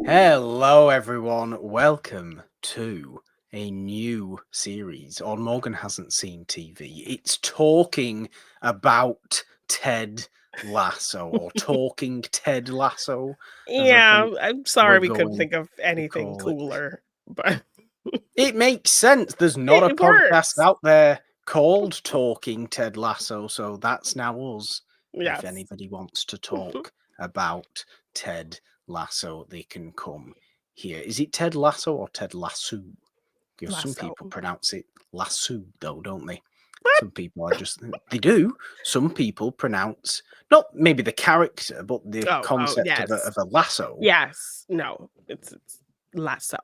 Hello, everyone. Welcome to a new series on Morgan Hasn't Seen TV. It's talking about Ted Lasso, or Talking Ted Lasso, as I Yeah, think I'm we're sorry we couldn't going think of to anything call it. cooler, but It makes sense. There's not a it podcast works. out there called Talking Ted Lasso, so that's now us. If Yes. anybody wants to talk about Ted Lasso, they can come here. Is it Ted Lasso or Ted Lasso? Because some Lasso. people pronounce it Lasso, though, don't they? Some people are just, they do. Some people pronounce, not maybe the character, but the Oh, concept of yes. a lasso. Yes. No, it's Lasso.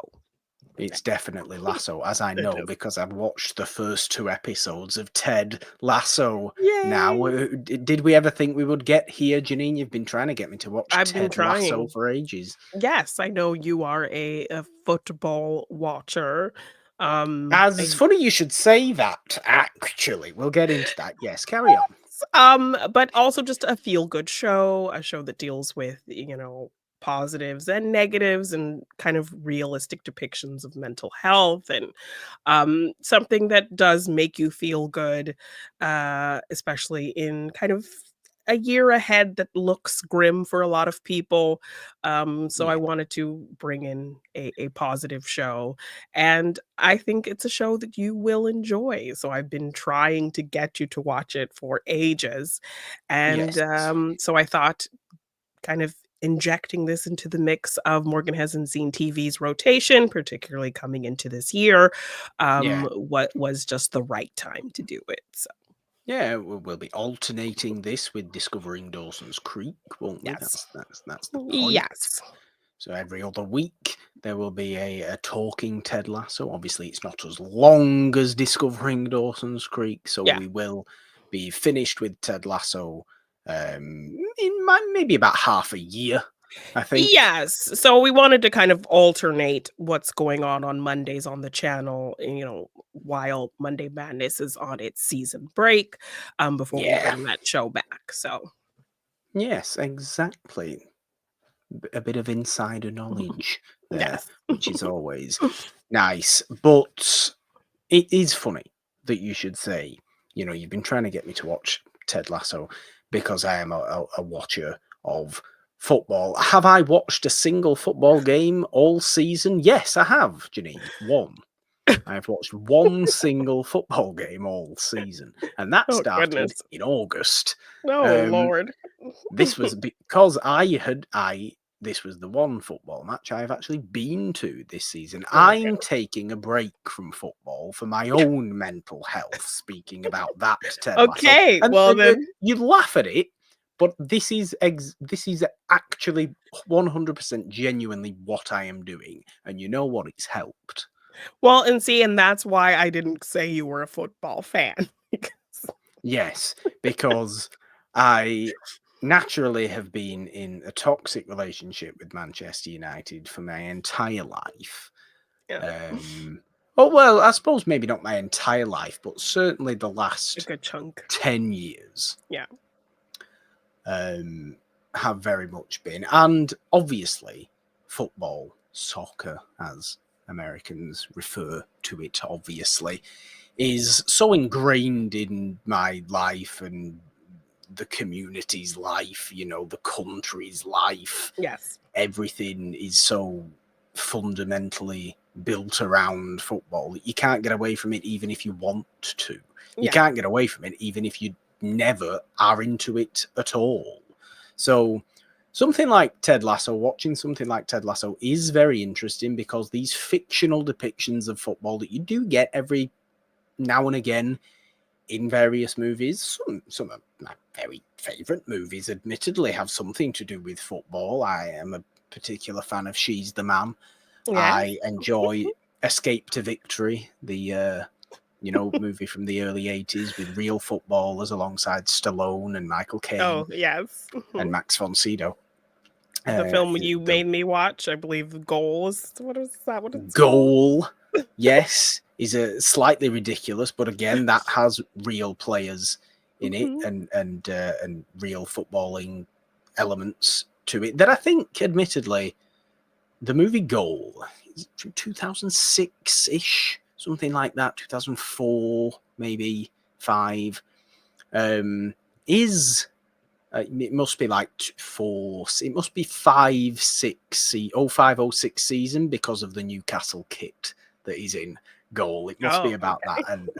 It's definitely Lasso, as I It know, is. because I've watched the first 2 episodes of Ted Lasso now. Yay! Did we ever think we would get here, Jeannine? You've been trying to get me to watch I've been Ted Lasso trying. for ages. Yes, I know you are a football watcher. As it's I funny you should say that, actually. We'll get into that. Yes, carry on. But also just a feel-good show, a show that deals with, positives and negatives and kind of realistic depictions of mental health and something that does make you feel good, especially in kind of a year ahead that looks grim for a lot of people. So I Yeah. wanted to bring in a positive show. And I think it's a show that you will enjoy. So I've been trying to get you to watch it for ages. And Yes. so I thought kind of injecting this into the mix of Morgan Hasn't Seen TV's rotation, particularly coming into this year, Yeah. what was just the right time to do it. So Yeah, we'll be alternating this with Discovering Dawson's Creek, won't we? yes. That's the point. Yes. So every other week there will be a talking Ted Lasso. Obviously, it's not as long as Discovering Dawson's Creek, so Yeah. we will be finished with Ted Lasso in maybe about half a year, I think. Yes. So we wanted to kind of alternate what's going on Mondays on the channel, while Monday Madness is on its season break, before we Yeah. bring that show back. So Yes, exactly. A bit of insider knowledge there, yes. which is always nice. But it is funny that you should say, you've been trying to get me to watch Ted Lasso because I am a watcher of football. Have I watched a single football game all season? Yes, I have, Janine. One. I've watched one single football game all season, and that Oh started goodness. in August. Oh Um, Lord. this was because this was the one football match I've actually been to this season. Oh my I'm taking a break from football for my own mental health. Speaking about that, Ted Lasso, Okay, and well then. you laugh at it, but this is actually 100% genuinely what I am doing, and you know what? It's helped. Well, and see, and that's why I didn't say you were a football fan. Because Yes, because I naturally have been in a toxic relationship with Manchester United for my entire life. yeah, Oh, well, I suppose maybe not my entire life, but certainly the a last good chunk. 10 years Yeah. have very much been. And obviously, football, soccer, as Americans refer to it, obviously, is so ingrained in my life and the community's life, the country's life. Yes. Everything is so fundamentally built around football that you can't get away from it even if you want to. You Yeah. can't get away from it even if you never are into it at all. So something like Ted Lasso, watching something like Ted Lasso is very interesting because these fictional depictions of football that you do get every now and again in various movies. Some of my very favourite movies, admittedly, have something to do with football. I am a particular fan of She's the Man. Yes. I enjoy Escape to Victory, the movie from the early 80s with real footballers alongside Stallone and Michael Caine Oh, yes. and Max von Sydow. The film you The made me watch, I believe Goal is what is that what it's called? Goal, yes, is a slightly ridiculous, but again, that has real players in it Mhm. and real footballing elements to it that I think, admittedly, the movie Goal, is it from 2006-ish, something like that, 2004, maybe 5, is... it must be like it must be 05-06 season because of the Newcastle kit that he's in Goal. It must be about that and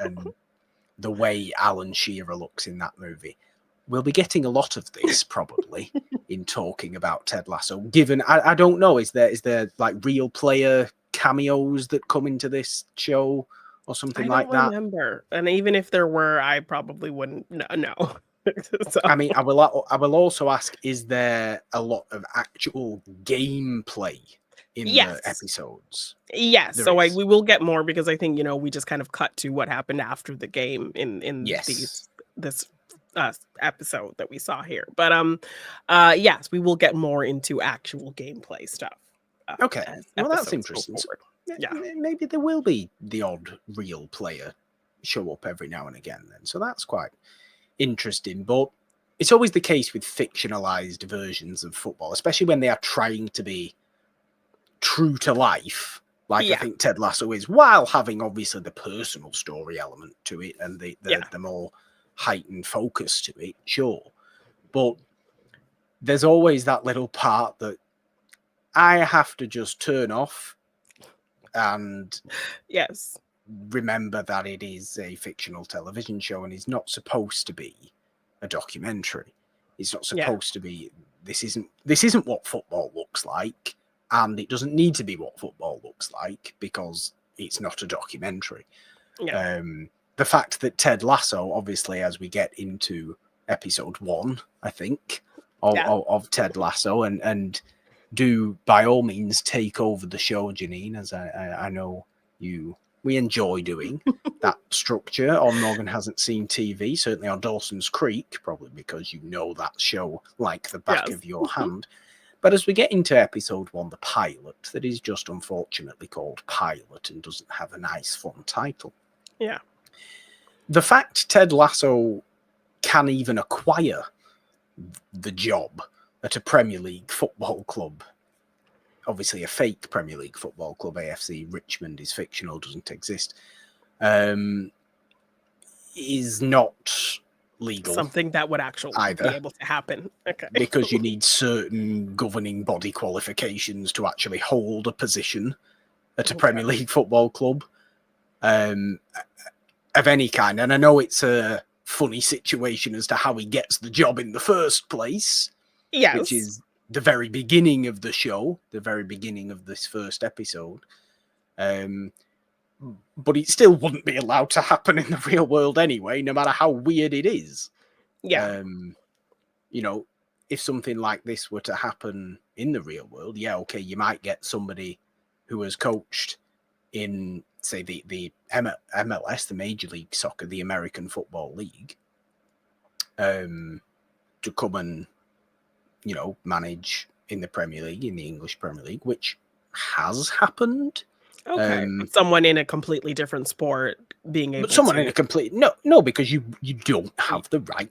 the way Alan Shearer looks in that movie. We'll be getting a lot of this probably in talking about Ted Lasso. Given I don't know, is there like real player cameos that come into this show or something like that? I don't remember, and even if there were, I probably wouldn't know. So. I mean, I will also ask: is there a lot of actual gameplay in the episodes? Yes. There So is. we will get more because I think we just kind of cut to what happened after the game in this episode that we saw here. But yes, we will get more into actual gameplay stuff. Okay, well that's episodes go interesting. So, forward. Yeah. maybe there will be the odd real player show up every now and again. Then, so that's quite interesting. But it's always the case with fictionalized versions of football, especially when they are trying to be true to life, like I think Ted Lasso is, while having obviously the personal story element to it and the more heightened focus to it, sure. But there's always that little part that I have to just turn off and remember that it is a fictional television show and it's not supposed to be a documentary. It's not supposed to be. This isn't what football looks like, and it doesn't need to be what football looks like because it's not a documentary. The fact that Ted Lasso, obviously, as we get into episode 1, I think, of Ted Lasso, and do by all means take over the show, Jeannine, as I know we enjoy doing that structure on Morgan Hasn't Seen TV, certainly on Dawson's Creek, probably because you know that show like the back of your hand. But as we get into episode 1, the pilot, that is just unfortunately called Pilot and doesn't have a nice, fun title. Yeah. The fact Ted Lasso can even acquire the job at a Premier League football club, obviously a fake Premier League football club, AFC Richmond is fictional, doesn't exist, is not legal. Something that would actually be able to happen. Okay. Because you need certain governing body qualifications to actually hold a position at a Premier League football club of any kind. And I know it's a funny situation as to how he gets the job in the first place, which is the very beginning of the show, the very beginning of this first episode. But it still wouldn't be allowed to happen in the real world anyway, no matter how weird it is. If something like this were to happen in the real world, you might get somebody who has coached in, say, the MLS, the Major League Soccer, the American Football League, to come and, manage in the Premier League, in the English Premier League, which has happened. Someone in a completely different sport being able in a complete... No, because you don't have the right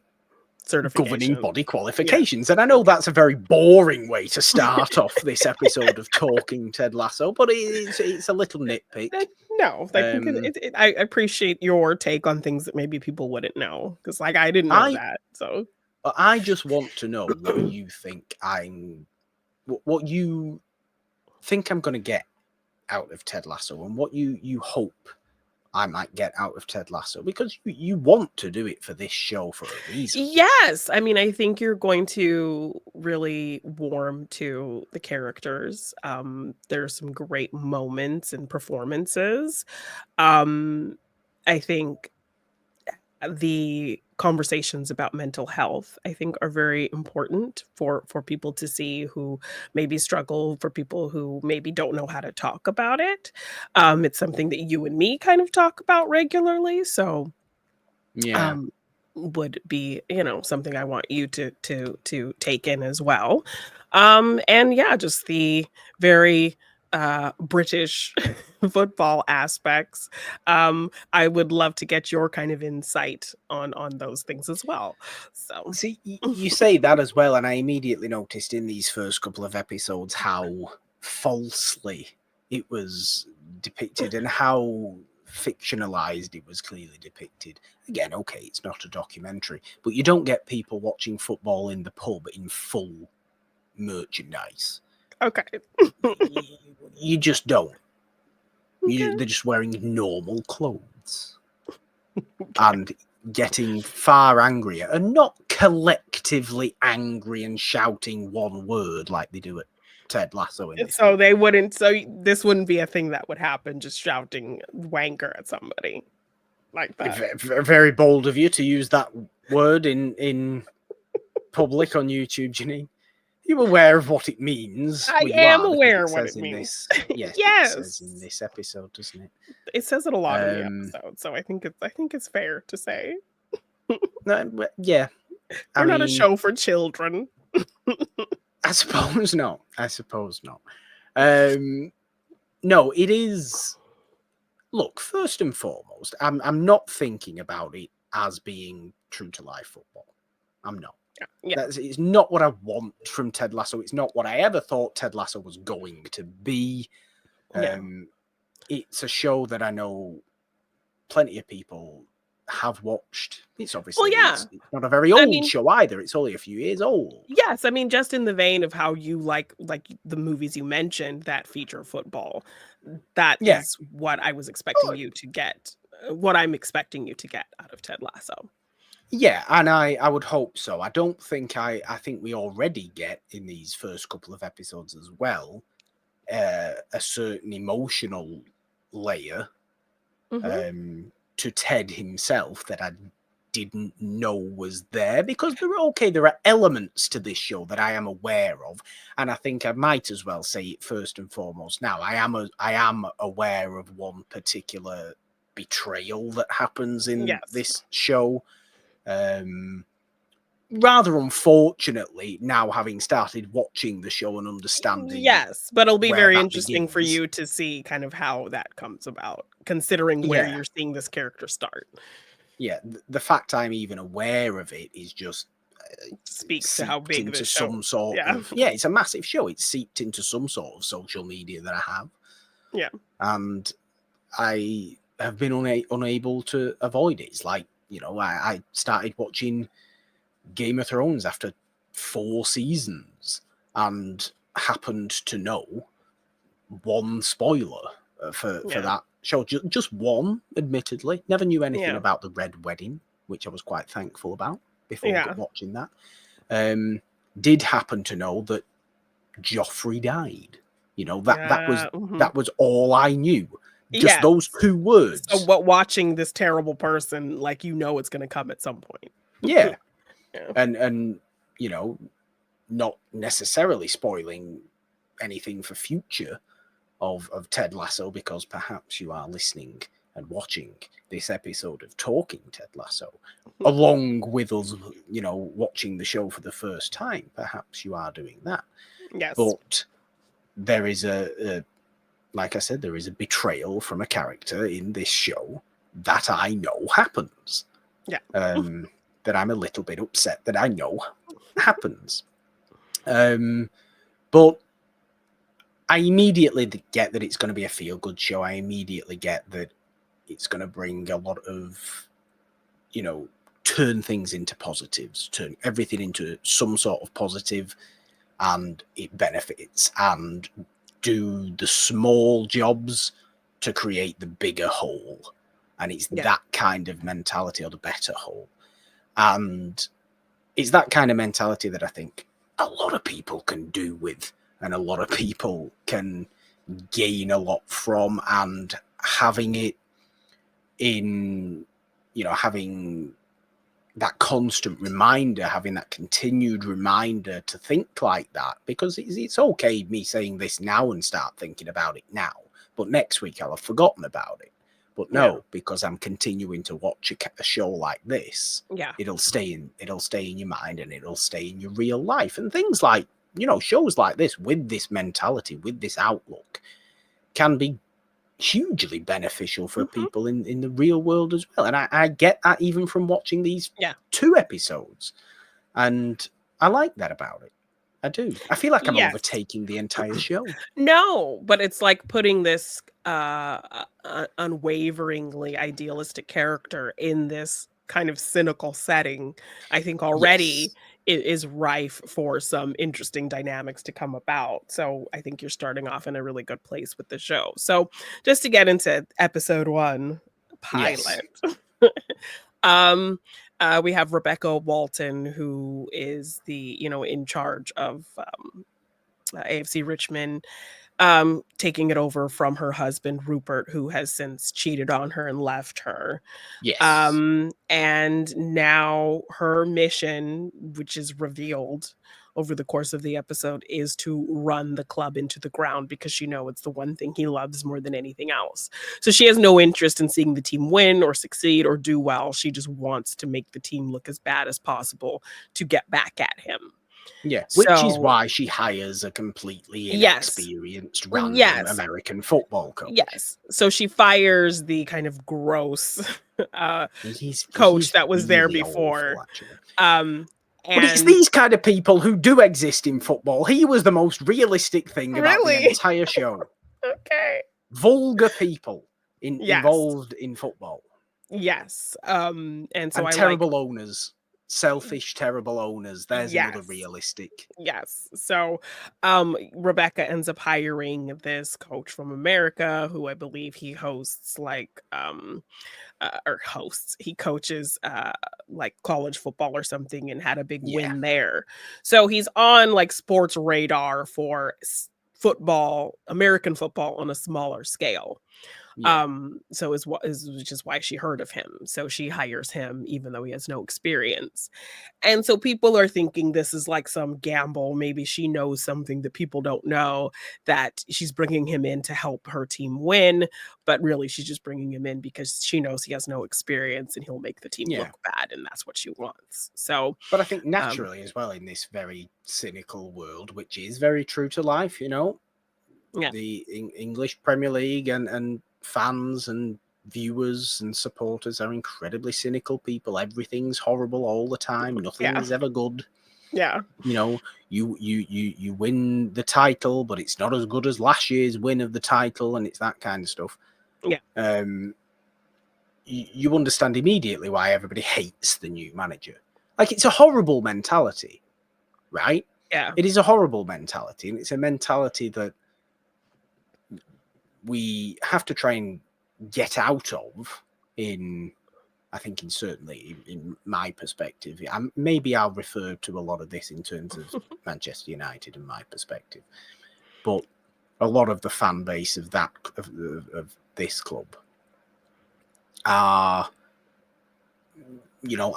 governing body qualifications. And I know that's a very boring way to start off this episode of Talking Ted Lasso, but it's a little nitpick. No, I appreciate your take on things that maybe people wouldn't know, because I didn't know that. So I just want to know what you think what you think I'm going to get out of Ted Lasso, and what you hope I might get out of Ted Lasso, because you want to do it for this show for a reason. Yes. I mean, I think you're going to really warm to the characters. There's some great moments and performances. I think the conversations about mental health, I think, are very important for people to see who maybe struggle, for people who maybe don't know how to talk about it. It's something that you and me kind of talk about regularly. So would be, something I want you to take in as well. And just the very British football aspects. I would love to get your kind of insight on those things as well. So see, you say that as well, and I immediately noticed in these first couple of episodes how falsely it was depicted and how fictionalized it was clearly depicted. Again, okay, it's not a documentary, but you don't get people watching football in the pub in full merchandise. Okay. You just don't. Okay. They're just wearing normal clothes and getting far angrier, and not collectively angry and shouting one word like they do at Ted Lasso in this So movie. they wouldn't. So this wouldn't be a thing that would happen. Just shouting "wanker" at somebody like that. Very bold of you to use that word in public on YouTube, Jeannine. Are you aware of what it means? I Well, am because aware it what says it in means. this. Yes, Yes. it says in this episode, doesn't it? It says it a lot in the episode, so I think it's fair to say. Yeah. We're not a show for children. I suppose not. No, it is. Look, first and foremost, I'm not thinking about it as being true to life football. I'm not. Yeah. It's not what I want from Ted Lasso. It's not what I ever thought Ted Lasso was going to be. It's a show that I know plenty of people have watched. It's obviously it's not a very old show either. It's only a few years old. Yes, I mean, just in the vein of how you like the movies you mentioned that feature football, that is what I was expecting you to get. What I'm expecting you to get out of Ted Lasso. Yeah, and I would hope so. I don't think I think we already get in these first couple of episodes as well a certain emotional layer to Ted himself that I didn't know was there, because there are elements to this show that I am aware of, and I think I might as well say it first and foremost now. I am aware of one particular betrayal that happens in this show. Rather unfortunately, now having started watching the show and understanding. Yes, but it'll be very interesting for you to see kind of how that comes about, considering where you're seeing this character start. Yeah, the fact I'm even aware of it is just speaks to how big this show. Some sort of it's a massive show. It's seeped into some sort of social media that I have. Yeah, and I have been unable to avoid it. It's like, I started watching Game of Thrones after 4 seasons and happened to know one spoiler for that show. Just one, admittedly. Never knew anything about the Red Wedding, which I was quite thankful about before watching that. Did happen to know that Joffrey died. That was all I knew. Just those 2 words. So watching this terrible person, like, it's going to come at some point. Yeah. And not necessarily spoiling anything for future of Ted Lasso, because perhaps you are listening and watching this episode of Talking Ted Lasso along with us, watching the show for the first time. Perhaps you are doing that. Yes. But there is like I said, there is a betrayal from a character in this show that I know happens. Yeah. That I'm a little bit upset that I know happens. But I immediately get that it's going to be a feel-good show. I immediately get that it's going to bring a lot of, turn things into positives, turn everything into some sort of positive, and it benefits, and do the small jobs to create the bigger whole. And it's that kind of mentality, or the better whole. And it's that kind of mentality that I think a lot of people can do with, and a lot of people can gain a lot from, and having it in, having that constant reminder, having that continued reminder to think like that, because it's okay me saying this now and start thinking about it now, but next week I'll have forgotten about it. But no, because I'm continuing to watch a show like this, it'll stay in your mind, and it'll stay in your real life. And things like, shows like this with this mentality, with this outlook, can be hugely beneficial for people in the real world as well. And I get that even from watching these 2 episodes, and I like that about it. I do. I feel like I'm Yes. overtaking the entire show. No, but it's like putting this unwaveringly idealistic character in this kind of cynical setting. I think already Yes. is rife for some interesting dynamics to come about. So I think you're starting off in a really good place with the show. So just to get into episode 1, Yes. pilot. um we have Rebecca Walton, who is the, in charge of AFC Richmond, taking it over from her husband, Rupert, who has since cheated on her and left her. Yes. And now her mission, which is revealed over the course of the episode, is to run the club into the ground because it's the one thing he loves more than anything else. So she has no interest in seeing the team win or succeed or do well. She just wants to make the team look as bad as possible to get back at him. Yeah, which is So why she hires a completely yes. inexperienced random Yes. American football coach. Yes. So she fires the kind of gross He's coach that was there really before. awful, actually. And But it's these kind of people who do exist in football. He was the most realistic thing about the Really? entire show. Okay. Vulgar people Yes. involved in football. Yes. And so And terrible owners. Selfish, terrible owners. There's another Yes. realistic. Yes. So Rebecca ends up hiring this coach from America who I believe he hosts he coaches like college football or something and had a big win there. So he's on like sports radar for football, American football on a smaller scale. Yeah. So which is why she heard of him. So she hires him even though he has no experience. And so people are thinking this is like some gamble. Maybe she knows something that people don't know, that she's bringing him in to help her team win. But really, she's just bringing him in because she knows he has no experience and he'll make the team look bad. And that's what she wants. So, but I think naturally as well in this very cynical world, which is very true to life, the English Premier League and fans and viewers and supporters are incredibly cynical people. Everything's horrible all the time. Nothing is ever good. Yeah. You win the title, but it's not as good as last year's win of the title, and it's that kind of stuff. Yeah. You understand immediately why everybody hates the new manager. Like, it's a horrible mentality, right? Yeah. It is a horrible mentality, and it's a mentality that we have to try and get out of certainly in my perspective. Maybe I'll refer to a lot of this in terms of Manchester United and my perspective, but a lot of the fan base of this club are,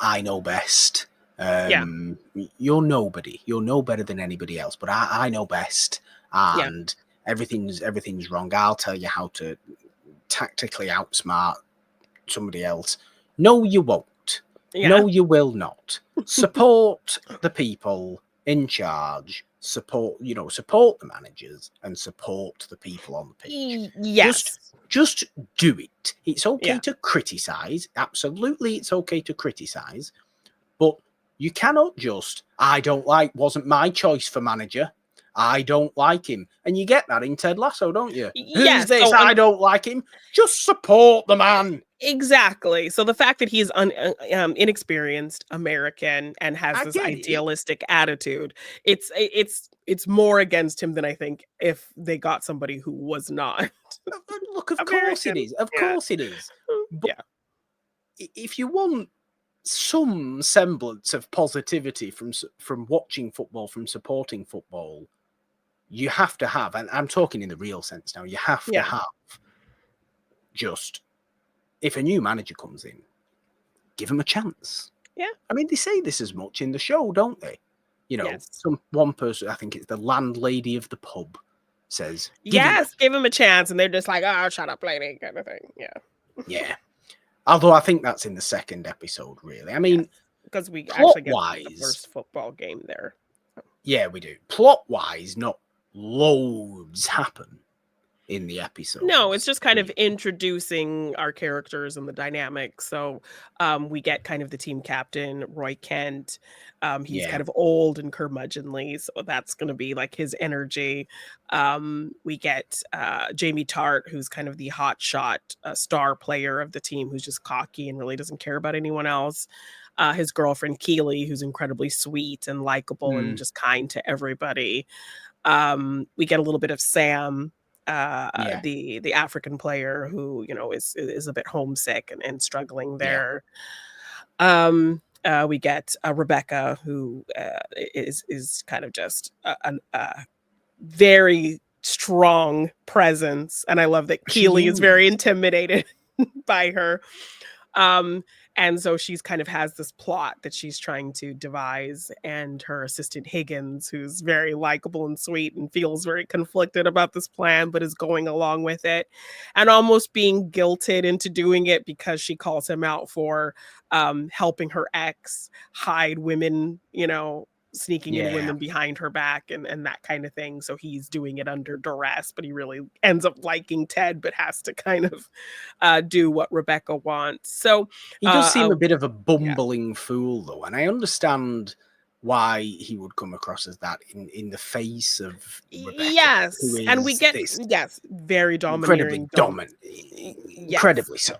I know best. You're nobody. You're no better than anybody else, but I know best, and everything's wrong. I'll tell you how to tactically outsmart somebody else. No, you won't. No, you will not. Support the people in charge. Support the managers and support the people on the pitch. Yes. Just do it. It's okay to criticize. Absolutely, it's okay to criticize. But you cannot wasn't my choice for manager. I don't like him. And you get that in Ted Lasso, don't you? Who's this? I don't like him. Just support the man. Exactly. So the fact that he's inexperienced American and has this idealistic attitude, it's more against him than I think if they got somebody who was not. Look, of course it is. Of course it is. But if you want some semblance of positivity from watching football, from supporting football, you have to have, and I'm talking in the real sense now, you have to have just, if a new manager comes in, give him a chance. Yeah. I mean, they say this as much in the show, don't they? One person, I think it's the landlady of the pub, says, give him a chance. And they're just like, oh, shut up, lady, kind of thing. Yeah. Yeah. Although I think that's in the second episode, really. I mean, because we actually get the first football game there. Yeah, we do. Plot-wise, not loads happen. in the episode. No, it's just kind of introducing our characters and the dynamics. So we get kind of the team captain, Roy Kent. He's kind of old and curmudgeonly, so that's going to be like his energy. We get Jamie Tart, who's kind of the hotshot star player of the team, who's just cocky and really doesn't care about anyone else. His girlfriend Keely, who's incredibly sweet and likable and just kind to everybody. We get a little bit of Sam, the African player who, you know, is a bit homesick and struggling there. We get Rebecca, who is kind of just a very strong presence, and I love that Keely is very intimidated by her. And so she's kind of has this plot that she's trying to devise, and her assistant Higgins, who's very likable and sweet and feels very conflicted about this plan, but is going along with it and almost being guilted into doing it because she calls him out for helping her ex hide women, you know, sneaking in women behind her back and that kind of thing. So he's doing it under duress, but he really ends up liking Ted, but has to kind of do what Rebecca wants. So he does seem a bit of a bumbling fool, though, and I understand why he would come across as that in the face of Rebecca. Yes, and we get very domineering, incredibly so.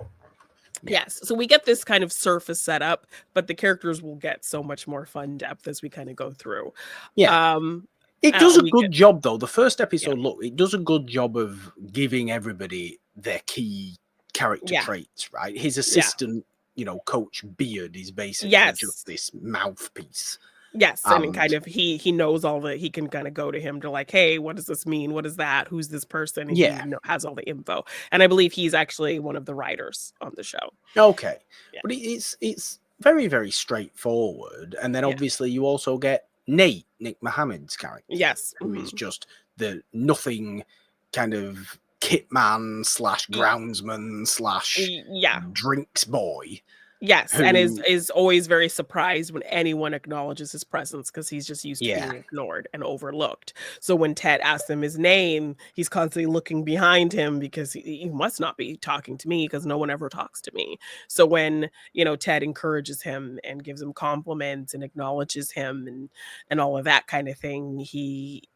Yes, so we get this kind of surface setup, but the characters will get so much more fun depth as we kind of go through. It does a good job, though. The first episode, look, it does a good job of giving everybody their key character traits, right? His assistant, you know, Coach Beard is basically just this mouthpiece. Yes, and kind of he knows all the, he can kind of go to him to like, hey, what does this mean? What is that? Who's this person? And he has all the info. And I believe he's actually one of the writers on the show. Okay. But it's very, very straightforward. And then obviously you also get Nick Mohammed's character. Yes. Who is just the nothing kind of kit man / groundsman / drinks boy. Yes, and is always very surprised when anyone acknowledges his presence because he's just used to being ignored and overlooked. So when Ted asks him his name, he's constantly looking behind him because he must not be talking to me because no one ever talks to me. So when, you know, Ted encourages him and gives him compliments and acknowledges him and all of that kind of thing, he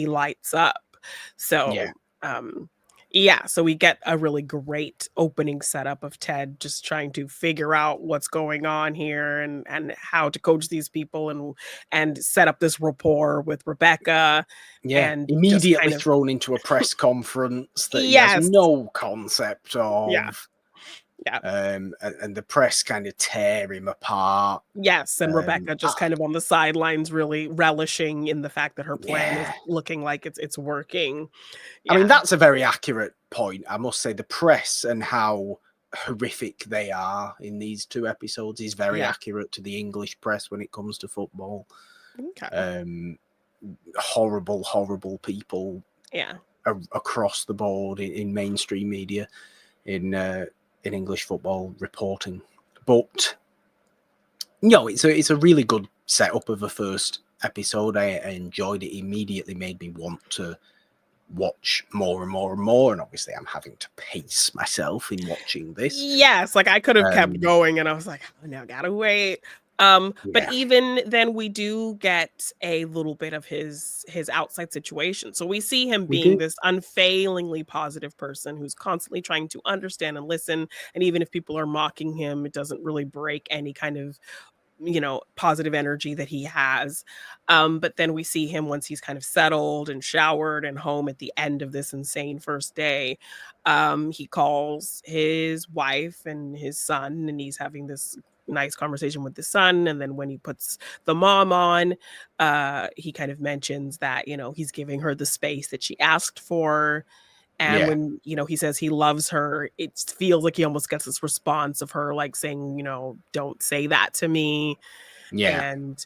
lights up. So so we get a really great opening setup of Ted just trying to figure out what's going on here and how to coach these people and set up this rapport with Rebecca. And immediately thrown into a press conference that he has no concept of. And the press kind of tear him apart. Yes, and Rebecca just kind of on the sidelines, really relishing in the fact that her plan is looking like it's working. I mean, that's a very accurate point. I must say the press and how horrific they are in these two episodes is very accurate to the English press when it comes to football. Horrible people across the board in mainstream media in English football reporting. But no, it's a really good setup of a first episode. I enjoyed it. Immediately made me want to watch more and more and more, and obviously I'm having to pace myself in watching this. Yes, like I could have kept going and I was like, oh, now gotta wait. But even then we do get a little bit of his outside situation. So we see him being this unfailingly positive person who's constantly trying to understand and listen. And even if people are mocking him, it doesn't really break any kind of, you know, positive energy that he has. But then we see him once he's kind of settled and showered and home at the end of this insane first day. He calls his wife and his son, and he's having this nice conversation with the son. And then when he puts the mom on, he kind of mentions that, you know, he's giving her the space that she asked for. And when, you know, he says he loves her, it feels like he almost gets this response of her like saying, you know, don't say that to me. And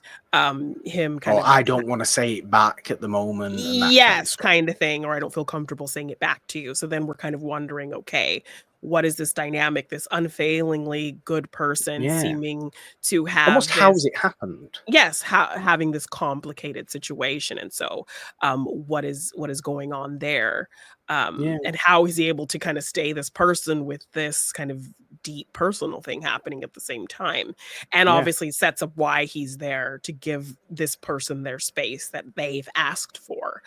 him kind of, I don't want to say it back at the moment. Yes, kind of thing, or I don't feel comfortable saying it back to you. So then we're kind of wondering, okay, what is this dynamic, this unfailingly good person Yeah. seeming to Almost have how has this. it happened? Yes, having this complicated situation, and so, what is going on there, Yeah. and how is he able to kinda stay this person with this kind of deep personal thing happening at the same time, and Yeah. obviously sets up why he's there to give this person their space that they've asked for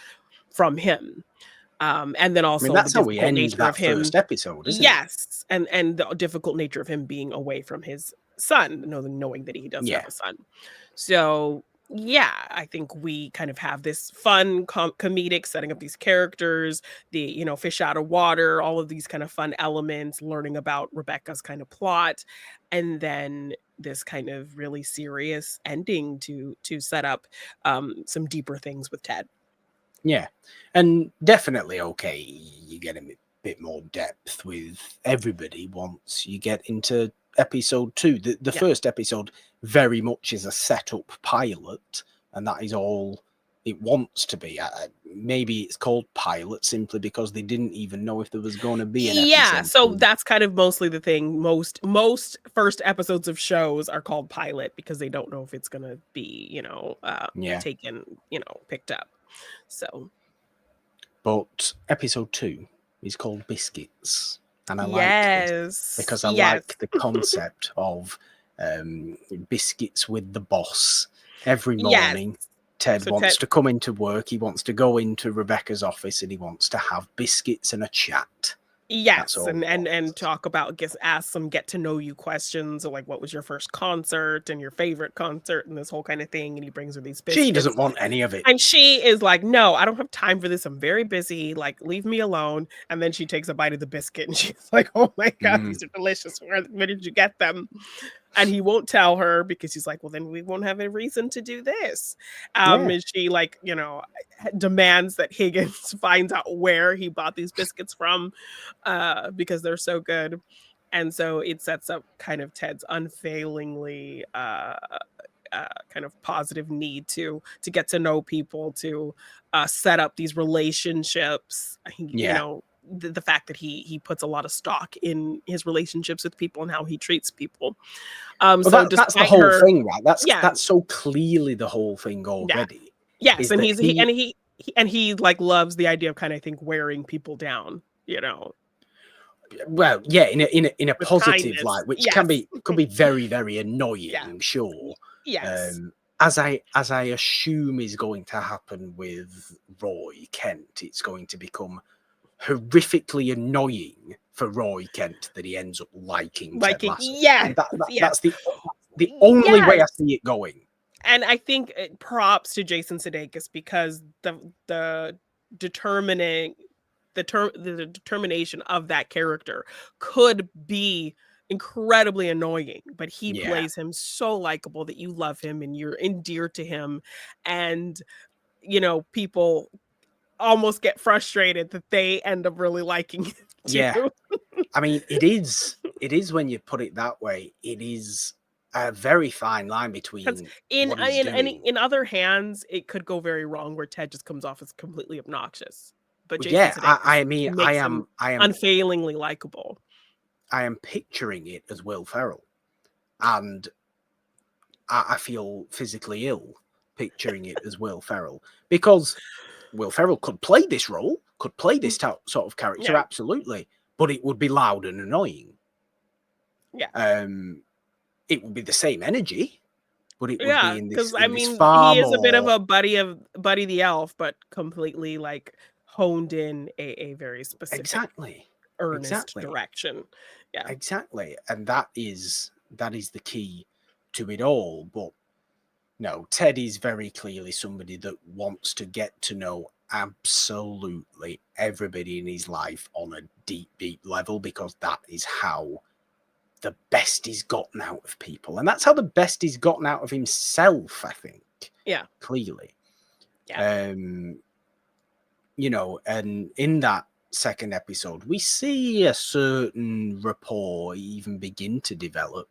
from him. And then I mean, also the that's how we difficult end nature of that him. first episode, isn't it? Yes, and the difficult nature of him being away from his son, knowing that he does have Yeah. a son. So, yeah, I think we kind of have this fun comedic setting up these characters, the, fish out of water, all of these kind of fun elements, learning about Rebecca's kind of plot, and then this kind of really serious ending to set up some deeper things with Ted. Yeah. And definitely, okay, you get a bit more depth with everybody once you get into episode 2. The Yeah. first episode very much is a setup pilot, and that is all it wants to be. Maybe it's called pilot simply because they didn't even know if there was going to be an Yeah, episode so 2. that's kind of mostly the thing. Most first episodes of shows are called pilot because they don't know if it's gonna be, Yeah. taken, picked up. So, But episode 2 is called Biscuits. And I like this yes, because I yes, like the concept of biscuits with the boss. Every yes. morning, Ted So wants Ted, to come into work. He wants to go into Rebecca's office and he wants to have biscuits and a chat. That's yes, all and he and wants. talk about, ask some get to know you questions, or like what was your first concert and your favorite concert and this whole kind of thing. And he brings her these She biscuits. doesn't want any of it. And she is like, "No, I don't have time for this. I'm very busy. Like, leave me alone." And then she takes a bite of the biscuit and she's like, "Oh my God, Mm, these are delicious. Where did you get them?" And he won't tell her because he's like, "Well, then we won't have a reason to do this." yeah, And she, like, demands that Higgins finds out where he bought these biscuits from, because they're so good. And so it sets up kind of Ted's unfailingly kind of positive need to get to know people, to set up these relationships. yeah. The fact that he puts a lot of stock in his relationships with people and how he treats people. Well, So that's the despite whole her, thing, right? yeah, That's so clearly the whole thing yeah, already. yes, Is and that he's he and he like loves the idea of kind of, I think, wearing people down, well, yeah, in a with positive kindness. light, which Yes, could be very, very yeah, annoying, sure. yes, As I assume is going to happen with Roy Kent, it's going to become horrifically annoying for Roy Kent that he ends up liking Ted liking, Lasso. yes, That's yes, the only way I yes. see it going. And I think props to Jason Sudeikis, because the determining the determination of that character could be incredibly annoying, but he Yeah, plays him so likable that you love him and you're endeared to him. And people almost get frustrated that they end up really liking him yeah. too. I mean, it is when you put it that way. It is a very fine line 'Cause between in what he's doing. in other hands, it could go very wrong where Ted just comes off as completely obnoxious. But But Jason yeah, Sudeikis I mean, makes him unfailingly likable. I am picturing it as Will Ferrell, and I feel physically ill picturing it as Will Ferrell, because Will Ferrell could play this role, could play this sort of character, Yeah, absolutely, but it would be loud and annoying. yeah. Um, it would be the same energy, but it would be Yeah, in because this I mean, far he is a bit of more a Buddy the Elf, but completely, like, honed in a very specific, exactly, earnest exactly, direction. Yeah. exactly, and that is the key to it all. But no, Ted is very clearly somebody that wants to get to know absolutely everybody in his life on a deep, deep level, because that is how the best is gotten out of people. And that's how the best is gotten out of himself, I think, Yeah. clearly. Yeah. And in that second episode, we see a certain rapport even begin to develop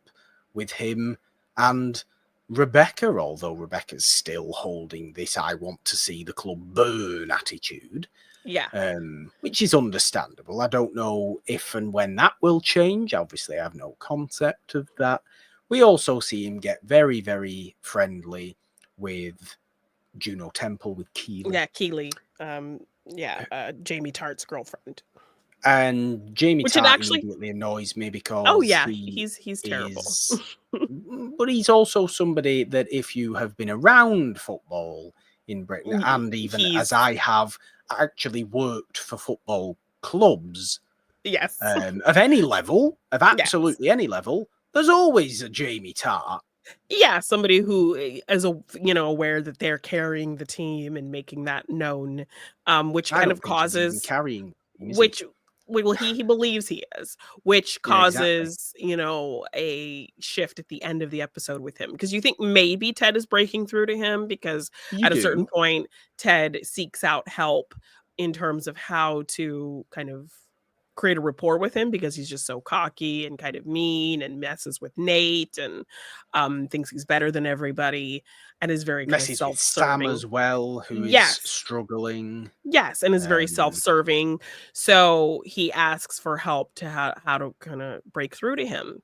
with him and Rebecca, although Rebecca's still holding this "I want to see the club burn" attitude. Yeah. Which is understandable. I don't know if and when that will change. Obviously, I have no concept of that. We also see him get very, very friendly with Juno Temple, with Keeley. Yeah, Keeley. Jamie Tartt's girlfriend. And Jamie Which it Tart actually immediately annoys me Oh, because yeah, he he's terrible. is, but he's also somebody that if you have been around football in Britain, and even as He's I have actually worked for football clubs Yes. of any level, of Yes. absolutely any level, there's always a Jamie Tart. Yeah, somebody who is aware that they're carrying the team and making that known, which I kind don't of think he's even causes carrying him, is he? which well, he believes he is, which Yeah, exactly. causes, a shift at the end of the episode with him, because you think maybe Ted is breaking through to him, because You at a certain do. point, Ted seeks out help in terms of how to kind of create a rapport with him, because he's just so cocky and kind of mean and messes with Nate and thinks he's better than everybody and is very kind of Messes with Sam self-serving. as well, who is Yes. struggling. Yes, and is very self-serving. So he asks for help to how to kind of break through to him.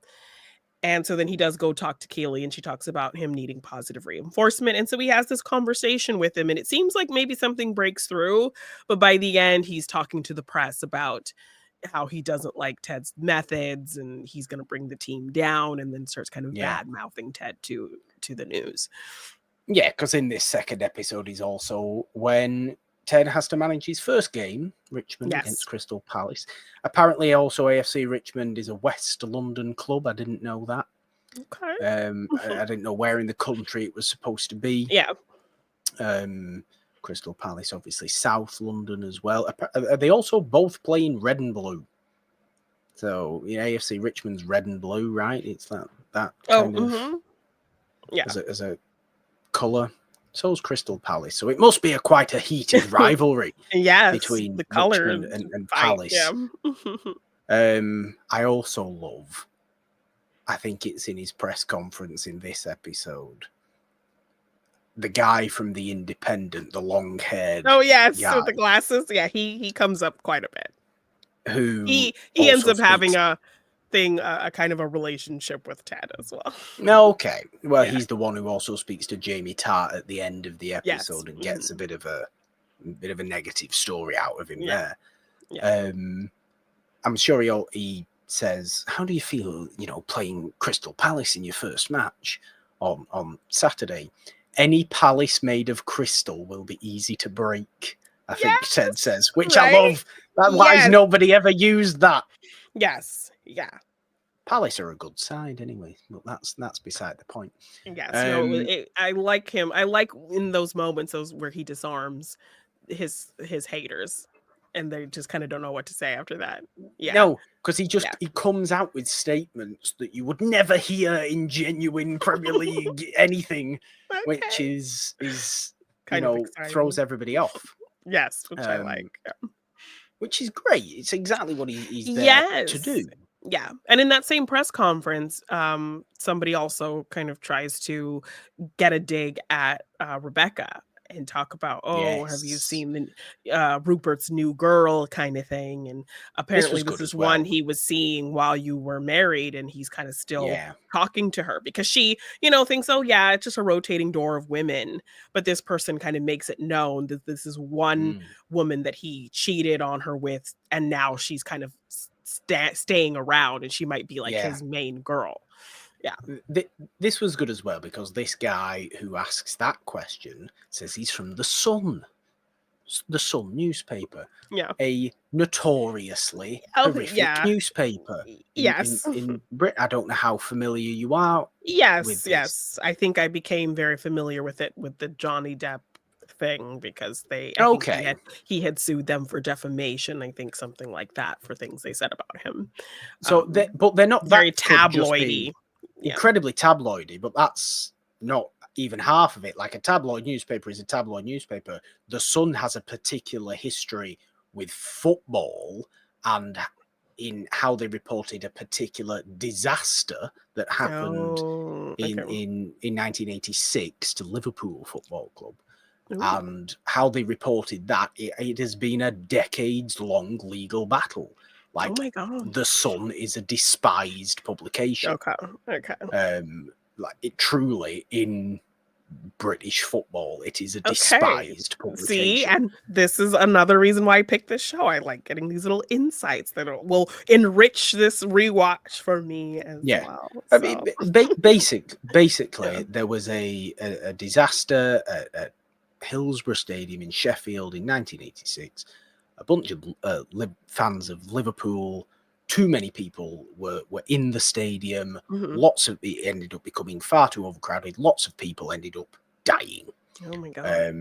And so then he does go talk to Keely, and she talks about him needing positive reinforcement. And so he has this conversation with him, and it seems like maybe something breaks through, but by the end, he's talking to the press about how he doesn't like Ted's methods and he's going to bring the team down, and then starts kind of Yeah. bad mouthing Ted to the news. Yeah, because in this second episode is also when Ted has to manage his first game, Richmond Yes. against Crystal Palace. Apparently, also AFC Richmond is a West London club. I didn't know that. Okay. I didn't know where in the country it was supposed to be. Yeah. Crystal Palace, obviously, South London as well. Are they also both playing red and blue? So, AFC Richmond's red and blue, right? It's that kind of yeah as a colour. So's Crystal Palace. So it must be quite a heated rivalry yes, between the color Richmond and fight, Palace. yeah. I also love, I think it's in his press conference in this episode, the guy from The Independent, the long-haired Oh, yes, guy, with the glasses. Yeah, he comes up quite a bit. who He also ends up having speaks... a kind of a relationship with Ted as well. Okay. Well, Yeah. he's the one who also speaks to Jamie Tart at the end of the episode Yes. and gets a bit of a negative story out of him there. Yeah. I'm sure he says, "How do you feel, playing Crystal Palace in your first match on Saturday? Any palace made of crystal will be easy to break," I think Ted says, which right? I love. Why has Yes. nobody ever used that? Yes. Yeah. Palace are a good side anyway, but that's beside the point. Yes. No, I like him. I like in those moments, where he disarms his haters, and they just kind of don't know what to say after that. Yeah. No, because he comes out with statements that you would never hear in genuine Premier League anything, which is kind of exciting. throws everybody off. Yes, which I like. Yeah. Which is great. It's exactly what he's there to do. Yeah. And in that same press conference, somebody also kind of tries to get a dig at Rebecca and talk about, have you seen the Rupert's new girl kind of thing? And apparently this is one he was seeing while you were married, and he's kind of still talking to her because she, thinks, it's just a rotating door of women. But this person kind of makes it known that this is one woman that he cheated on her with, and now she's kind of staying around, and she might be like his main girl. Yeah. This was good as well because this guy who asks that question says he's from The Sun newspaper. Yeah. A notoriously horrific newspaper. Yes. In Britain. I don't know how familiar you are. Yes. I think I became very familiar with it with the Johnny Depp thing because I think he had sued them for defamation. I think something like that for things they said about him. So, but they're not very that tabloidy. Incredibly tabloidy, but that's not even half of it. Like a tabloid newspaper is a tabloid newspaper. The Sun has a particular history with football and in how they reported a particular disaster that happened in 1986 to Liverpool Football Club. Ooh. And how they reported that, it has been a decades-long legal battle. Oh Like, my god. The Sun is a despised publication. Okay. Okay. Like, it truly, in British football, it is a Okay. despised See, publication. and this is another reason why I picked this show. I like getting these little insights that will enrich this rewatch for me as Yeah. well. I mean, So basically, yeah. there was a disaster at Hillsborough Stadium in Sheffield in 1986. A bunch of fans of Liverpool, too many people were in the stadium. Mhm. Lots of it ended up becoming far too overcrowded. Lots of people ended up dying. Oh my god.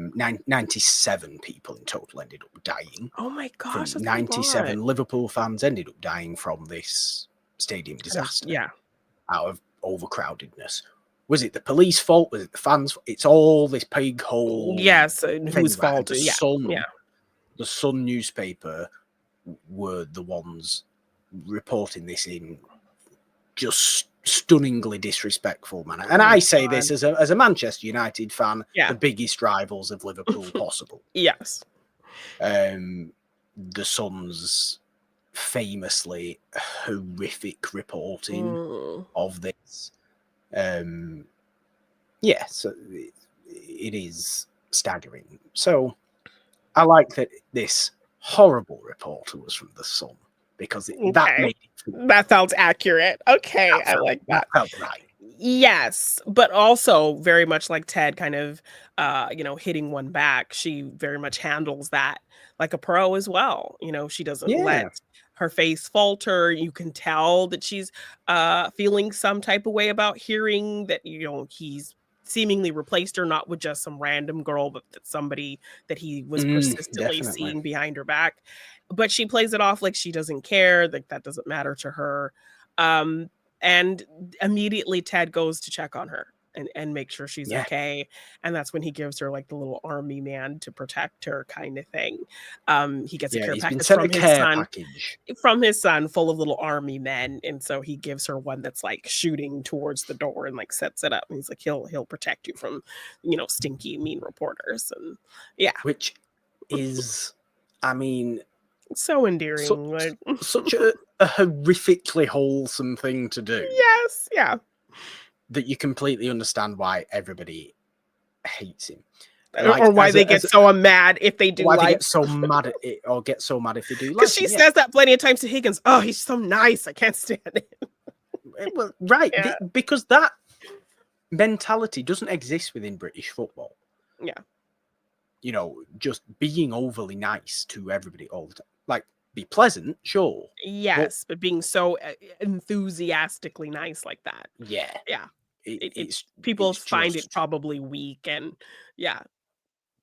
97 people in total ended up dying. Oh my From gosh, that's a lot. 97 Liverpool fans ended up dying from this stadium disaster Yeah. out of overcrowdedness. Was it the police fault? Was it the fans? It's all this pig hole. Yes, and thing, whose right? fault? The Yeah. Sun, Yeah. the Sun newspaper were the ones reporting this in just stunningly disrespectful manner. And Oh my I say god. this as a Manchester United fan, Yeah. the biggest rivals of Liverpool possible. Yes. The Sun's famously horrific reporting of this. Yeah, so it is staggering. So I like that this horrible reporter was from the Sun, because that Okay. made it That sounds accurate. Okay, I like that. felt right. Yes, but also very much like Ted kind of, hitting one back. She very much handles that like a pro as well. She doesn't let Yeah. her face falter. You can tell that she's feeling some type of way about hearing that, he's seemingly replaced her, not with just some random girl, but that somebody that he was persistently Definitely. seeing behind her back. But she plays it off like she doesn't care, like that doesn't matter to her. And immediately Ted goes to check on her and make sure she's Yeah. okay. And that's when he gives her like the little army man to protect her kind of thing. He gets a Yeah, care he's been package sent a care package. from his son full of little army men. And so he gives her one that's like shooting towards the door and like sets it up. And he's like, he'll protect you from, stinky, mean reporters. And yeah. Which is, I mean, So endearing. Like such a horrifically wholesome thing to do. Yes, yeah. That you completely understand why everybody hates him. Or why they get so mad if they do why like they get so mad at it, or get so mad if they do like because she it, yeah. says that plenty of times to Higgins. Oh, he's so nice. I can't stand it. Well, right, Yeah. because that mentality doesn't exist within British football. Yeah. Just being overly nice to everybody all the time. Like, be pleasant, sure. Yes, but being so enthusiastically nice like that. Yeah. Yeah. It's people it's find just, it probably weak and yeah,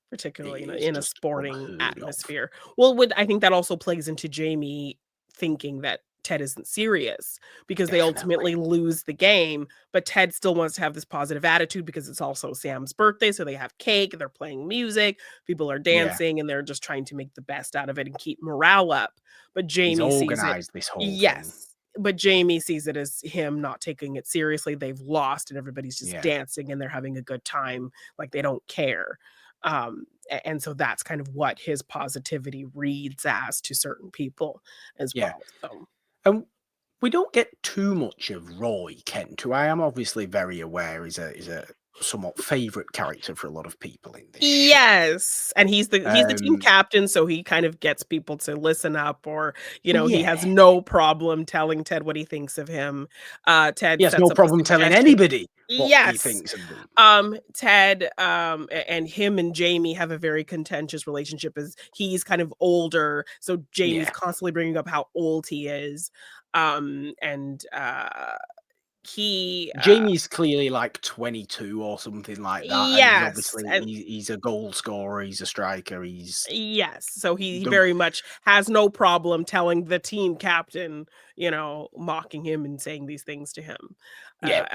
particularly it is in a just sporting unheard of. atmosphere. Well, I think that also plays into Jamie thinking that Ted isn't serious because they ultimately lose the game, but Ted still wants to have this positive attitude because it's also Sam's birthday, so they have cake, they're playing music, people are dancing, and they're just trying to make the best out of it and keep morale up. But Jamie He's sees it. organized this whole thing. Yes. But Jamie sees it as him not taking it seriously. They've lost and everybody's just dancing and they're having a good time. Like they don't care. And so that's kind of what his positivity reads as to certain people as well. So. And we don't get too much of Roy Kent, who I am obviously very aware is a somewhat favorite character for a lot of people in this show. Yes, and he's the team captain, so he kind of gets people to listen up, or he has no problem telling Ted what he thinks of him. Ted he has no problem telling anybody what he thinks of them. Ted and him and Jamie have a very contentious relationship as he's kind of older, so Jamie's constantly bringing up how old he is. Jamie's clearly like 22 or something like that. Yes, and he's a goal scorer, he's a striker, so he very much has no problem telling the team captain, mocking him and saying these things to him.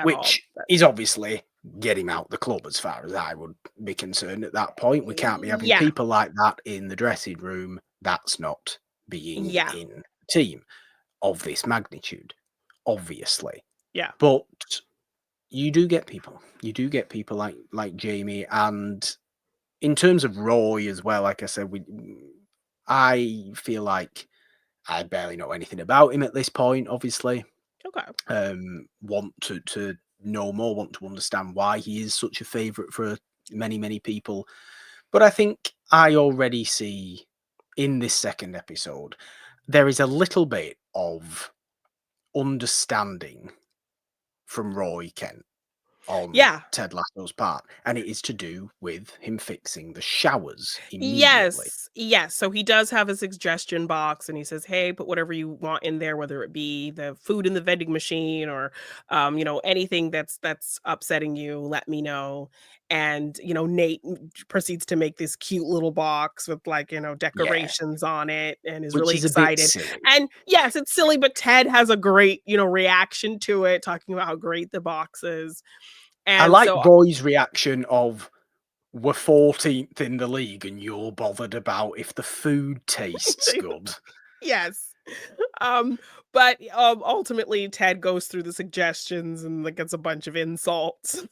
Which is obviously get him out the club as far as I would be concerned at that point. We can't be having people like that in the dressing room. That's not being in a team of this magnitude, obviously. Yeah. But you do get people. You do get people like Jamie, and in terms of Roy as well, like I said, I feel like I barely know anything about him at this point, obviously. Okay. Want to know more, want to understand why he is such a favourite for many, many people. But I think I already see in this second episode, there is a little bit of understanding from Roy Kent on Yeah. Ted Lasso's part, and it is to do with him fixing the showers immediately. Yes, yes. So he does have a suggestion box and he says, "Hey, put whatever you want in there, whether it be the food in the vending machine or anything that's upsetting you, let me know." And, Nate proceeds to make this cute little box with like, Yeah, decorations on it and is which really is a bit excited. silly. And yes, it's silly, but Ted has a great, reaction to it, talking about how great the box is. I And like so Roy's reaction of, "We're 14th in the league and you're bothered about if the food tastes good." yes. Um, but, ultimately, Ted goes through the suggestions and, like, gets a bunch of insults.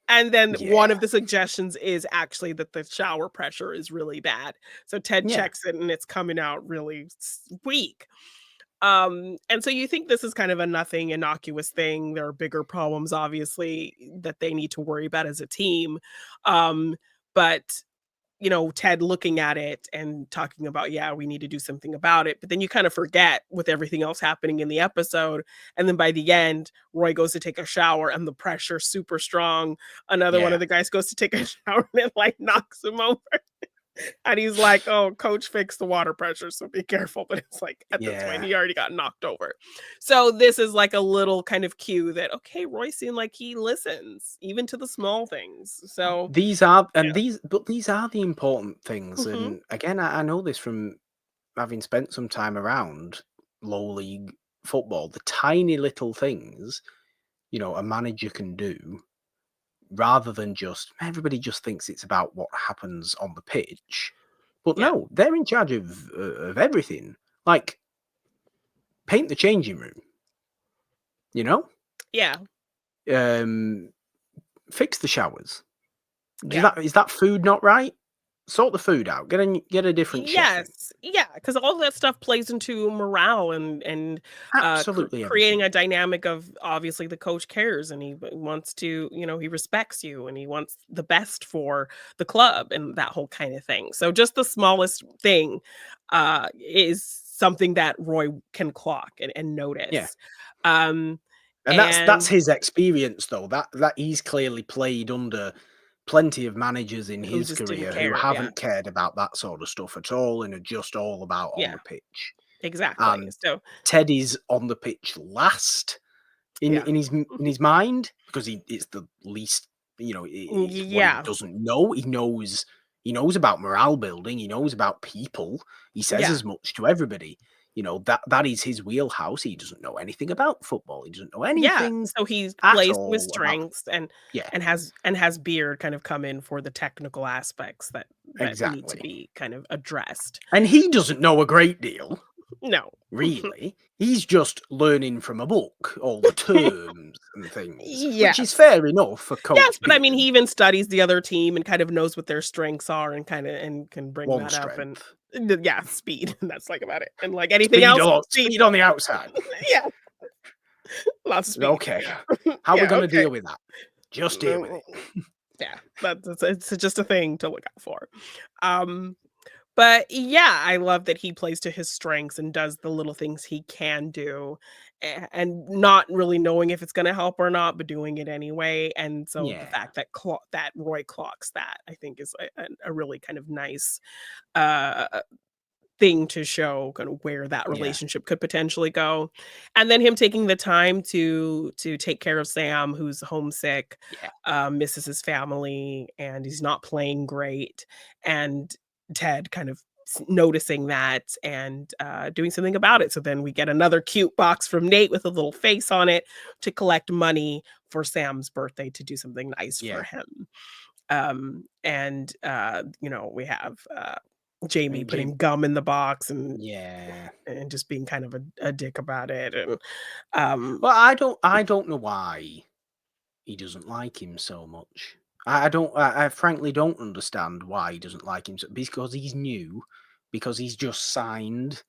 And then one Yeah, of the suggestions is actually that the shower pressure is really bad. So Ted yeah, checks it, and it's coming out really weak. And so you think this is kind of a nothing innocuous thing. There are bigger problems, obviously, that they need to worry about as a team. But Ted looking at it and talking about, yeah, we need to do something about it. But then you kind of forget with everything else happening in the episode. And then by the end, Roy goes to take a shower and the pressure's super strong. Another one yeah, of the guys goes to take a shower and it like knocks him over. And he's like, "Oh, coach fixed the water pressure, so be careful." But it's like at this point, yeah. he already got knocked over. So this is like a little kind of cue that, okay, Roy seemed like he listens even to the small things. So These are and yeah. these are the important things, Mhm. and again, I know this from having spent some time around low league football. The tiny little things, a manager can do rather than just everybody just thinks it's about what happens on the pitch. But Yeah. no, they're in charge of everything. Like paint the changing room, you know? Yeah. Um, fix the showers. Yeah. Is that food not right? Sort the food out. Get a different chef in. Yes. Yeah, because all that stuff plays into morale and, Absolutely creating everything. a dynamic of obviously the coach cares and he wants to, he respects you and he wants the best for the club and that whole kind of thing. So just the smallest thing, is something that Roy can clock and Yeah. notice. Um, And that's and his experience though. That he's clearly played under plenty of managers in who his just didn't career who care. Yeah. haven't cared about that sort of stuff at all and are just all about on Yeah, the pitch. exactly. And So Ted is on the pitch last yeah. in his mind because it's the least, it's what he Yeah. doesn't know. He knows about morale building. He knows about people. He says Yeah. as much to everybody. That is his wheelhouse. He doesn't know anything about football. He doesn't know Yeah, anything so he at plays to his all about. strengths and Yeah, has Beard kind of come in for the technical aspects that need to exactly. be kind of addressed. And he doesn't know a great deal, No. really. He's just learning from a book all the terms and things, which is Yes. fair enough for Yes, Coach but I mean, he Beard. even studies the other team and kind of knows what their strengths are and can bring One that up and strength. yeah, speed, and that's like about it, and like anything Speed else, on speed. speed on the outside. Yeah, lots of speed. Okay. How we Yeah, gonna okay. deal with that? Just deal with Mm, it. yeah, that's it's just a thing to look out for. Um But yeah, I love that he plays to his strengths and does the little things he can do, and not really knowing if it's gonna help or not, but doing it anyway, and so the Yeah. fact that Roy clocks that, I think is a really kind of nice, uh, thing to show kind of where that Yeah. relationship could potentially go, and then him taking the time to take care of Sam, who's homesick, Yeah. misses his family, and he's not playing great, and Ted kind of noticing that and doing something about it. So then we get another cute box from Nate with a little face on it to collect money for Sam's birthday to do something nice for Yeah. him. And we have Jamie And Jim putting gum in the box yeah. and just being kind of a dick about it. And um, Well, I don't know why he doesn't like him so much. I frankly don't understand why he doesn't like him. Because he's new, because he's just signed.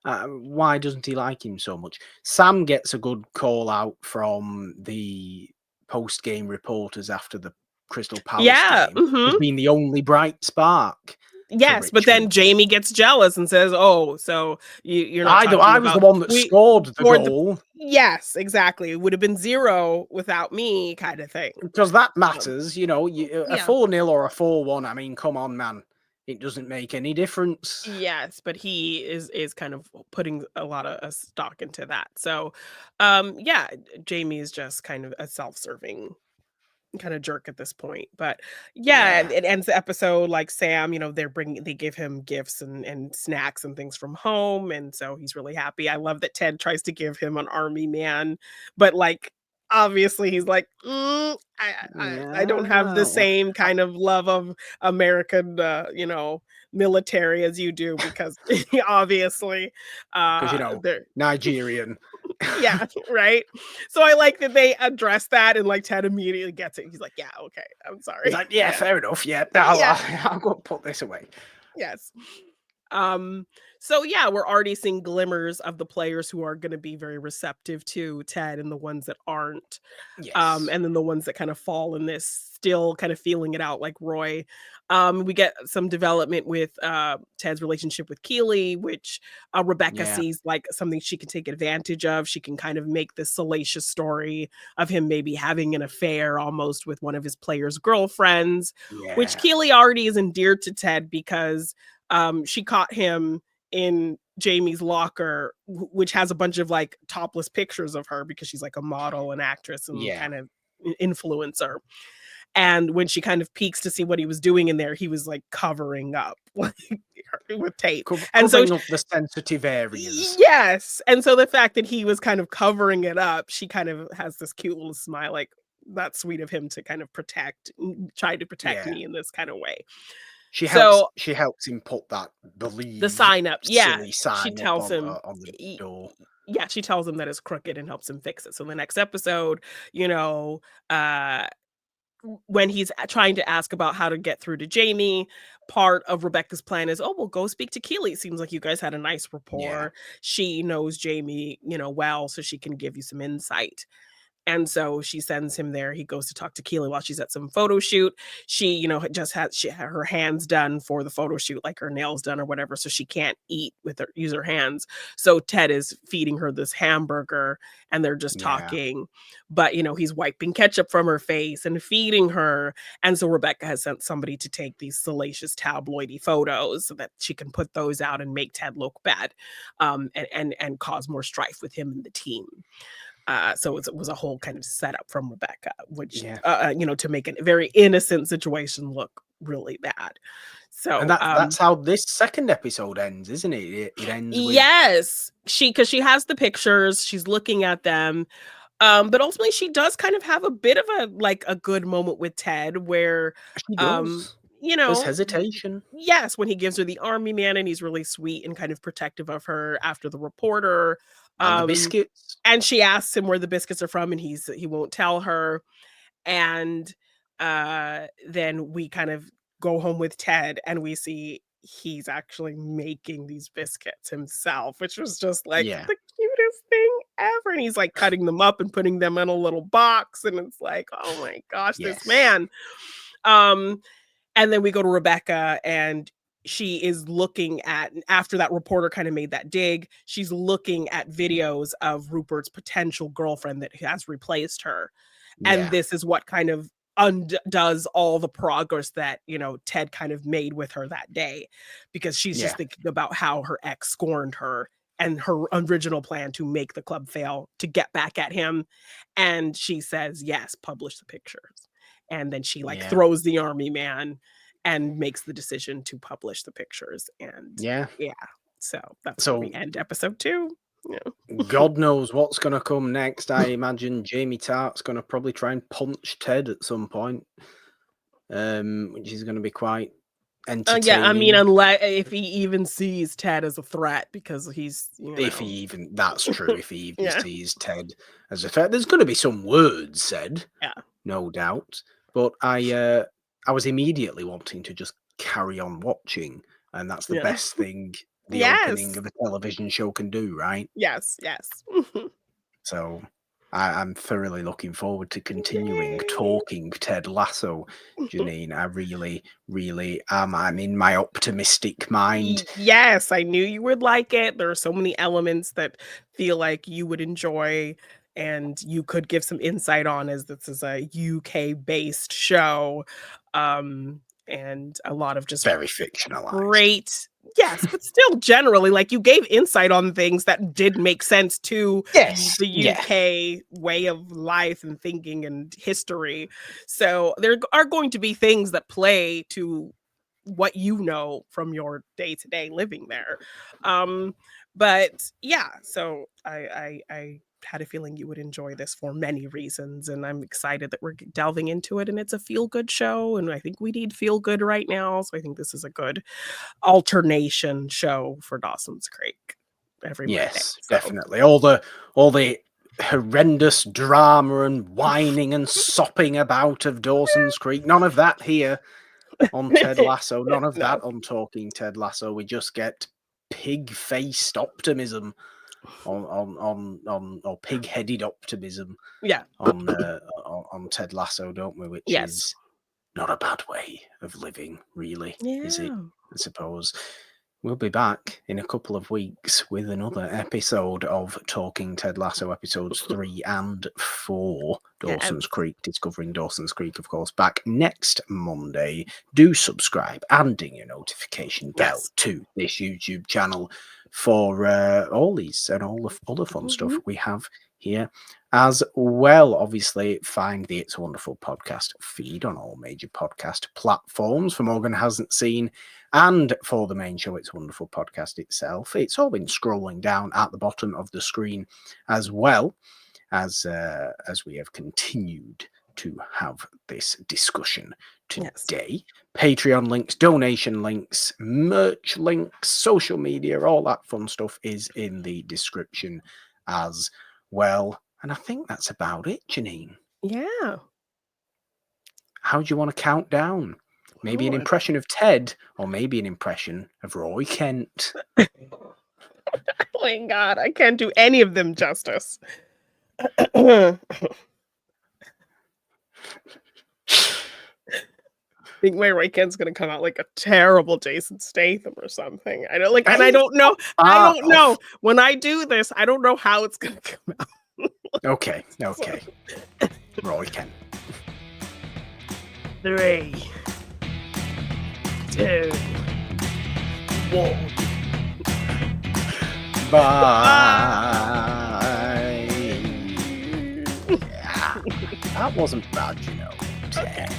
Why doesn't he like him so much? Sam gets a good call out from the post-game reporters after the Crystal Palace Yeah. game as being the only bright spark for Yes, but then Richmond. Jamie gets jealous and says, "Oh, so you're not talking I was the about one that we scored the scored the." goal. Yes, exactly. It would have been 0 without me, kind of thing. Because that matters, a Yeah. 4-0 or a 4-1. I mean, come on, man. It doesn't make any difference. Yes, but he is kind of putting a lot of stock into that. So, yeah, Jamie is just kind of a self-serving kind of jerk at this point. But yeah, Yeah. it ends the episode like Sam, they give him gifts and snacks and things from home, and so he's really happy. I love that Ted tries to give him an army man, but like obviously he's like, I don't have the Yeah. same kind of love of American military as you do, because obviously Because, they're Nigerian. yeah, right? So I like that they address that, and like Ted immediately gets it. He's like, "Yeah, okay, I'm He's sorry." like, yeah, Yeah. fair enough. Yeah, Yeah. I'll go put this away. Yes. So yeah, we're already seeing glimmers of the players who are going to be very receptive to Ted and the ones that aren't. Yes. And then the ones that kind of fall in this, still kind of feeling it out, like Roy. We get some development with Ted's relationship with Keely, which Rebecca Yeah. sees like something she can take advantage of. She can kind of make this salacious story of him maybe having an affair almost with one of his players' girlfriends, which Yeah. Keely already is endeared to Ted because she caught him in Jamie's locker, which has a bunch of like topless pictures of her because she's like a model and actress and Yeah. kind of influencer. And when she kind of peeks to see what he was doing in there, he was like covering up like with tape. And so Covering up the sensitive areas. yes. And so the fact that he was kind of covering it up, she kind of has this cute little smile, like that's sweet of him to kind of try to protect Yeah. me in this kind of way. She So helps him put that the believe sign up, yeah, silly she sign up tells him, on the door. yeah, she tells him that it's crooked and helps him fix it. So the next episode, you know, uh, when he's trying to ask about how to get through to Jamie, part of Rebecca's plan is, oh, well, go speak to Keely. It seems like you guys had a nice Yeah. rapport. She knows Jamie, well, so she can give you some insight. And so she sends him there. He goes to talk to Keely while she's at some photo shoot. She, just she had her hands done for the photo shoot, like her nails done or whatever, so she can't use her hands. So Ted is feeding her this hamburger and they're just Yeah. talking. But, he's wiping ketchup from her face and feeding her. And so Rebecca has sent somebody to take these salacious tabloidy photos so that she can put those out and make Ted look bad, and cause more strife with him and the team. So it was a whole kind of setup from Rebecca, which, Yeah. to make a very innocent situation look really bad. So, And that's how this second episode ends, isn't it? It ends with yes, because she has the pictures, she's looking at them. But ultimately she does kind of have a bit of a good moment with Ted where, she um, does. you There's know, hesitation. yes, when he gives her the army man and he's really sweet and kind of protective of her after the reporter. And the biscuits. And she asks him where the biscuits are from, and he won't tell her. And then we kind of go home with Ted, and we see he's actually making these biscuits himself, which was just like Yeah. the cutest thing ever. And he's like cutting them up and putting them in a little box, and it's like, oh my gosh, Yes. this man. And then we go to Rebecca, and she is looking at, after that reporter kind of made that dig, she's looking at videos of Rupert's potential girlfriend that has replaced her. And Yeah. this is what kind of undoes all the progress that, Ted kind of made with her that day, because she's just thinking about how her ex scorned her and her original plan to make the club fail to get back at him. And she says, yes, publish the pictures. And then she throws the army man and makes the decision to publish the pictures. And Yeah. So that's where we end episode 2. Yeah. God knows what's going to come next. I imagine Jamie Tartt's going to probably try and punch Ted at some point, which is going to be quite entertaining. Yeah, I mean, unless if he even sees Ted as a threat, because he's, if he even, that's true. If he even sees Ted as a threat, there's going to be some words said, no doubt. but I was immediately wanting to just carry on watching, and that's the Yeah. best thing the opening Yes. of a television show can do, right? Yes, yes. So I'm thoroughly looking forward to continuing Yay. talking Ted Lasso, Jeannine. I really, really am. I'm in my optimistic mind. Yes, I knew you would like it. There are so many elements that feel like you would enjoy and you could give some insight on, as this is a UK-based show, and a lot of just Very fictionalized. great. Yes, but still generally, like, you gave insight on things that did make sense to Yes, the yeah, UK way of life and thinking and history. So, there are going to be things that play to what you know from your day-to-day living there. Um, but yeah, so I had a feeling you would enjoy this for many reasons, and I'm excited that we're delving into it, and it's a feel-good show, and I think we need feel-good right now, so I think this is a good alternation show for Dawson's Creek every Monday. yes, So definitely. All the horrendous drama and whining and sopping about of Dawson's Creek. None of that here on Ted Lasso. None of no. that on Talking Ted Lasso. We just get pig-faced optimism or pig-headed optimism Yeah. on Ted Lasso, don't we? Which Yes. is not a bad way of living, really, is it? Yeah. I suppose. We'll be back in a couple of weeks with another episode of Talking Ted Lasso, episodes 3 and 4. Yes. Dawson's Creek, discovering Dawson's Creek, of course, back next Monday. Do subscribe and ding your notification bell Yes. to this YouTube channel for all these and all the other fun stuff we have here as well. Obviously, find the It's a Wonderful podcast feed on all major podcast platforms for Morgan Hasn't Seen, and for the main show, It's a Wonderful podcast itself. It's all been scrolling down at the bottom of the screen, as well as we have continued to have this discussion today. Yes. Patreon links, donation links, merch links, social media, all that fun stuff is in the description as well. And I think that's about it, Jeannine. Yeah. How do you want to count down? Maybe an Oh, impression of Ted, or maybe an impression of Roy Kent. oh my God, I can't do any of them justice. I think my Roy Kent's gonna come out like a terrible Jason Statham or something. I don't like, and I don't know. I don't know. When I do this, I don't know how it's gonna come out. Okay. Roy Kent. 3, 2, 1. Bye. Yeah, that wasn't bad, Ted.